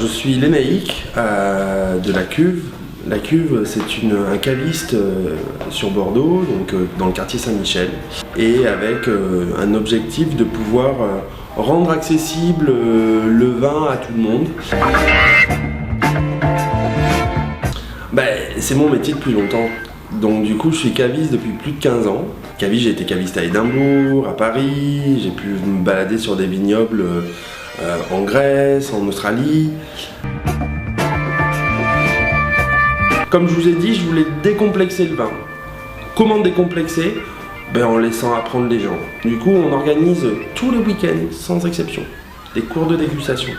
Je suis Lénaïque de la Cuve. La Cuve, c'est un caviste sur Bordeaux, donc dans le quartier Saint-Michel, et avec un objectif de pouvoir rendre accessible le vin à tout le monde. C'est mon métier depuis longtemps. Donc du coup, je suis caviste depuis plus de 15 ans. Caviste, j'ai été caviste à Édimbourg, à Paris, j'ai pu me balader sur des vignobles en Grèce, en Australie. Comme je vous ai dit, je voulais décomplexer le vin. Comment décomplexer? En laissant apprendre les gens. Du coup, on organise tous les week-ends, sans exception, des cours de dégustation.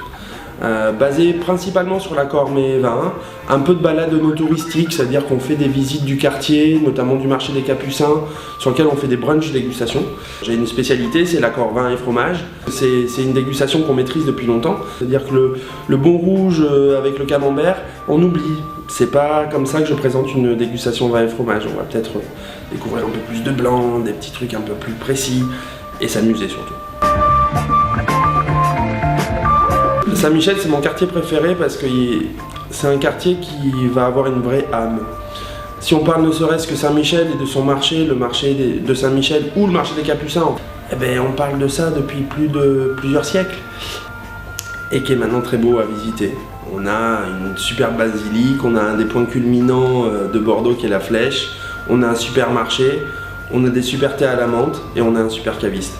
Basés principalement sur l'accord mets vin, un peu de balade no touristique, c'est-à-dire qu'on fait des visites du quartier, notamment du marché des Capucins, sur lequel on fait des brunchs dégustation. J'ai une spécialité, c'est l'accord vin et fromage. C'est une dégustation qu'on maîtrise depuis longtemps, c'est-à-dire que le bon rouge avec le camembert, on oublie. C'est pas comme ça que je présente une dégustation vin et fromage. On va peut-être découvrir un peu plus de blanc, des petits trucs un peu plus précis, et s'amuser surtout. Saint-Michel, c'est mon quartier préféré parce que c'est un quartier qui va avoir une vraie âme. Si on parle ne serait-ce que Saint-Michel et de son marché, le marché de Saint-Michel ou le marché des Capucins, on parle de ça depuis plusieurs siècles et qui est maintenant très beau à visiter. On a une superbe basilique, on a un des points culminants de Bordeaux qui est la Flèche, on a un super marché, on a des super thés à la menthe et on a un super caviste.